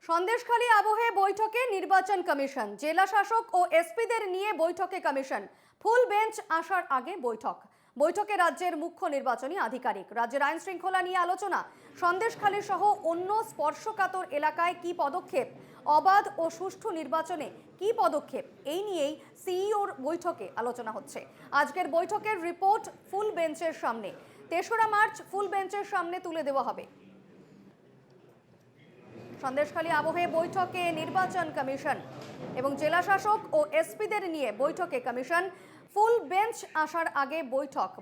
সন্দেশখালী আবহে বৈঠকে নির্বাচন কমিশন, জেলা শাসক ও এসপিদের নিয়ে বৈঠকে কমিশন। ফুল বেঞ্চ আসার আগে বৈঠকে রাজ্যের মুখ্য নির্বাচনী আধিকারিক। রাজ্যের আইন শৃঙ্খলা নিয়ে আলোচনা। সন্দেশখালী সহ অন্য স্পর্শকাতর এলাকায় কি পদক্ষেপ, অবাধ ও সুষ্ঠু নির্বাচনে কি পদক্ষেপ, এই নিয়েই সিইওর বৈঠকে আলোচনা হচ্ছে। আজকের বৈঠকের রিপোর্ট ফুল বেঞ্চের সামনে। ৩রা মার্চ ফুল বেঞ্চের সামনে তুলে দেওয়া হবে। সন্দেশখালী আবহে বৈঠকে নির্বাচন কমিশন এবং জেলা শাসক ও এসপিদের নিয়ে বৈঠকে কমিশন। ফুল বেঞ্চ আসার আগে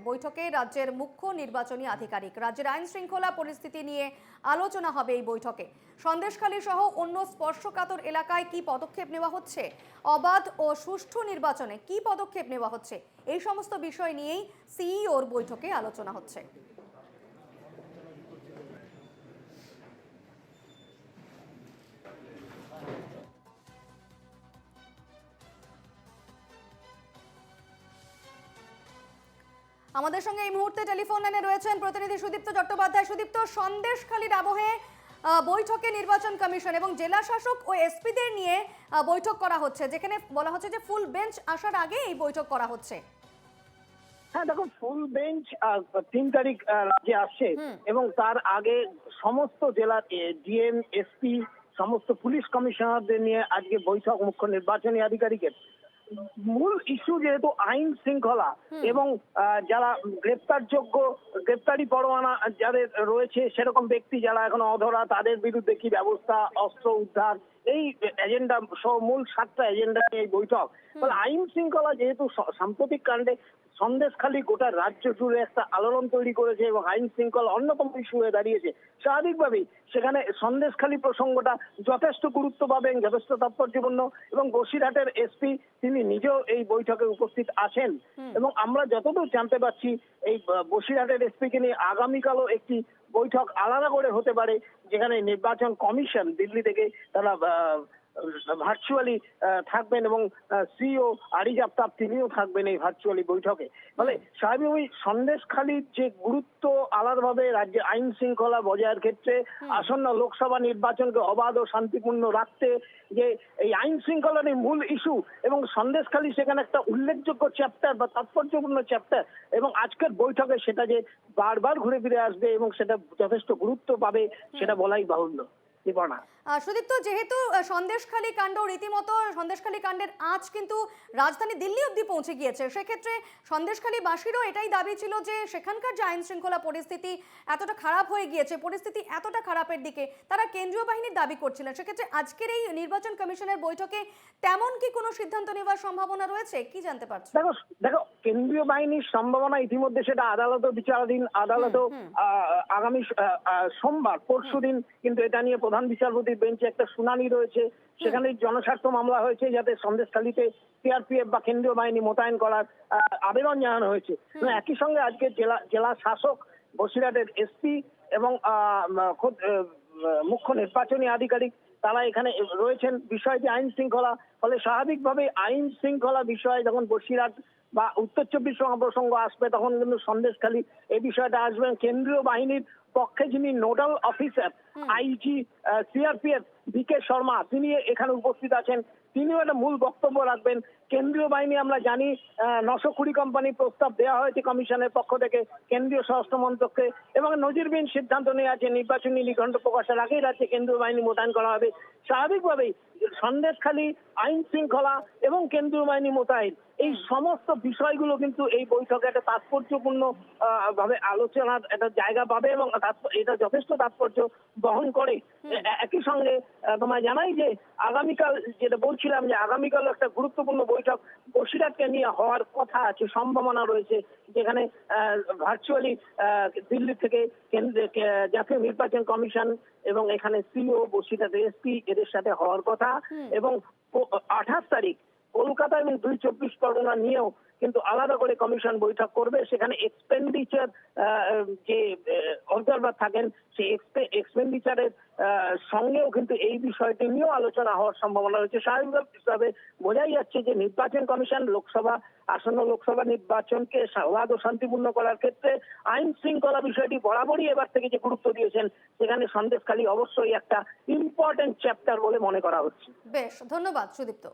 বৈঠকে রাজ্যের মুখ্য নির্বাচনী আধিকারিক। রাজ্যের আইন শৃঙ্খলা পরিস্থিতি নিয়ে আলোচনা হবে এই বৈঠকে। সন্দেশখালী সহ অন্য স্পর্শকাতর এলাকায় কি পদক্ষেপ নেওয়া হচ্ছে, অবাধ ও সুষ্ঠু নির্বাচনে কি পদক্ষেপ নেওয়া হচ্ছে, এই সমস্ত বিষয় নিয়েই সিইওর বৈঠকে আলোচনা হচ্ছে। আমাদের সঙ্গে এই মুহূর্তে টেলিফোন লাইনে রয়েছেন প্রতিনিধি সুদীপ্ত চট্টোপাধ্যায়। সুদীপ্ত, সন্দেশখালীর আবহে বৈঠকে নির্বাচন কমিশন এবং জেলা শাসক ও এসপিদের নিয়ে বৈঠক করা হচ্ছে, যেখানে বলা হচ্ছে যে ফুল বেঞ্চ আসার আগে এই বৈঠক করা হচ্ছে। হ্যাঁ দেখো, ফুল বেঞ্চ ৩ তারিখ রাজ্যে আসছে এবং তার আগে সমস্ত জেলার ডিএম, এসপি, সমস্ত পুলিশ কমিশনারদের নিয়ে আজকে বৈঠক মুখ্য নির্বাচনী আধিকারিকের। মূল ইস্যু যেহেতু আইন শৃঙ্খলা এবং যারা গ্রেপ্তারযোগ্য, গ্রেপ্তারি পরোয়ানা যাদের রয়েছে সেরকম ব্যক্তি যারা এখনো অধরা, তাদের বিরুদ্ধে কি ব্যবস্থা, অস্ত্র উদ্ধার, এই এজেন্ডা সহ মূল 7টা এজেন্ডা নিয়ে এই বৈঠক। আইন শৃঙ্খলা যেহেতু সাম্প্রতিক কাণ্ডে সন্দেশখালী গোটা রাজ্য জুড়ে একটা আলোড়ন তৈরি করেছে এবং আইন শৃঙ্খলা অন্যতম ইস্যু হয়ে দাঁড়িয়েছে, স্বাভাবিকভাবেই সেখানে সন্দেশখালী প্রসঙ্গটা যথেষ্ট গুরুত্ব পাবেন, যথেষ্ট তাৎপর্যপূর্ণ। এবং বসিরহাটের এসপি তিনি নিজেও এই বৈঠকে উপস্থিত আছেন এবং আমরা যতদূর জানতে পারছি এই বসিরহাটের এসপিকে নিয়ে আগামীকালও একটি বৈঠক আলাদা করে হতে পারে, যেখানে নির্বাচন কমিশন দিল্লি থেকে তারা ভার্চুয়ালি থাকবেন এবং সিইও আরিজ আফতাব তিনিও থাকবেন এই ভার্চুয়ালি বৈঠকে। ফলে স্বাভাবিকভাবেই সন্দেশখালীর যে গুরুত্ব আলাদাভাবে রাজ্যে আইন শৃঙ্খলা বজায়ের ক্ষেত্রে, আসন্ন লোকসভা নির্বাচনকে অবাধ ও শান্তিপূর্ণ রাখতে যে এই আইন শৃঙ্খলার মূল ইস্যু এবং সন্দেশখালী সেখানে একটা উল্লেখযোগ্য চ্যাপ্টার বা তাৎপর্যপূর্ণ চ্যাপ্টার, এবং আজকের বৈঠকে সেটা যে বারবার ঘুরে ফিরে আসবে এবং সেটা যথেষ্ট গুরুত্ব পাবে সেটা বলাই বাহুল্য। সুদীপ্ত, যেহেতু সন্দেশখালী কাণ্ড রীতিমতো সন্দেশখালী কাণ্ডের আজ কিন্তু রাজধানী দিল্লি অবধি পৌঁছে গিয়েছে, সেক্ষেত্রে সন্দেশখালী বাসীরও এটাই দাবি ছিল যে সেখানকার যে আইন শৃঙ্খলা পরিস্থিতি এতটা খারাপ হয়ে গিয়েছে, পরিস্থিতি এতটা খারাপের দিকে, তারা কেন্দ্রীয় বাহিনীর দাবি করছিলেন। সেক্ষেত্রে আজকের এই নির্বাচন কমিশনের বৈঠকে তেমন কি কোনো সিদ্ধান্ত নেওয়ার সম্ভাবনা রয়েছে, কি জানতে পারছো? দেখো, কেন্দ্রীয় বাহিনীর সম্ভাবনা ইতিমধ্যে সেটা আদালতও বিচারাধীন। আদালতও আগামী সোমবার পরশুদিন কিন্তু এটা নিয়ে প্রধান বিচারপতির বেঞ্চে একটা শুনানি রয়েছে। সেখানে জনস্বার্থ মামলা হয়েছে যাতে সন্দেশখালীতে সিআরপিএফ বা কেন্দ্রীয় বাহিনী মোতায়েন করার আবেদন জানানো হয়েছে। একই সঙ্গে আজকে জেলা শাসক, বসিরহাটের এসপি এবং মুখ্য নির্বাচনী আধিকারিক তারা এখানে রয়েছেন। বিষয়টি আইন শৃঙ্খলা, ফলে স্বাভাবিকভাবে আইন শৃঙ্খলা বিষয়ে যখন বসিরহাট বা উত্তর 24 পরগনা প্রসঙ্গ আসবে তখন কিন্তু সন্দেশখালী এই বিষয়টা আসবেন। কেন্দ্রীয় বাহিনীর পক্ষে যিনি নোডাল অফিসার আইজি সিআরপিএফ বিকে শর্মা, তিনি এখানে উপস্থিত আছেন, তিনিও একটা মূল বক্তব্য রাখবেন। কেন্দ্রীয় বাহিনী আমরা জানি 920 কোম্পানি প্রস্তাব দেওয়া হয়েছে কমিশনের পক্ষ থেকে কেন্দ্রীয় স্বরাষ্ট্র মন্ত্রককে, এবং নজিরবিহীন সিদ্ধান্ত নেওয়া আছে নির্বাচনী নিঘণ্ট প্রকাশের আগেই রাজ্যে কেন্দ্রীয় বাহিনী মোতায়েন করা হবে। স্বাভাবিকভাবেই সন্দেশখালী, আইন শৃঙ্খলা এবং কেন্দ্রীয় বাহিনী মোতায়েন, এই সমস্ত বিষয়গুলো কিন্তু এই বৈঠকে একটা তাৎপর্যপূর্ণ ভাবে আলোচনার একটা জায়গা পাবে এবং এটা যথেষ্ট তাৎপর্য বহন করে। একই সঙ্গে তোমায় জানাই যে আগামীকাল, যেটা বলছিলাম যে আগামীকাল একটা গুরুত্বপূর্ণ বৈঠক বসিরহাটকে নিয়ে হওয়ার কথা আছে, সম্ভাবনা রয়েছে, যেখানে ভার্চুয়ালি দিল্লি থেকে জাতীয় নির্বাচন কমিশন এবং এখানে সিইও, বসিরহাট এসপি এদের সাথে হওয়ার কথা। এবং 28 তারিখ কলকাতা এবং 2 চব্বিশ পরগনা নিয়েও কিন্তু আলাদা করে কমিশন বৈঠক করবে। সেখানে এক্সপেন্ডিচার যে অবজারভার থাকেন সেই এক্সপেন্ডিচারের সঙ্গেও কিন্তু এই বিষয়টি নিয়েও আলোচনা হওয়ার সম্ভাবনা রয়েছে। স্বাভাবিকভাবে বোঝাই যাচ্ছে যে নির্বাচন কমিশন আসন্ন লোকসভা নির্বাচনকে সৌহার্দ্য ও শান্তিপূর্ণ করার ক্ষেত্রে আইন শৃঙ্খলা বিষয়টি বরাবরই এবার থেকে যে গুরুত্ব দিয়েছেন, সেখানে সন্দেশখালী অবশ্যই একটা ইম্পর্টেন্ট চ্যাপ্টার বলে মনে করা হচ্ছে। বেশ, ধন্যবাদ সুদীপ্ত।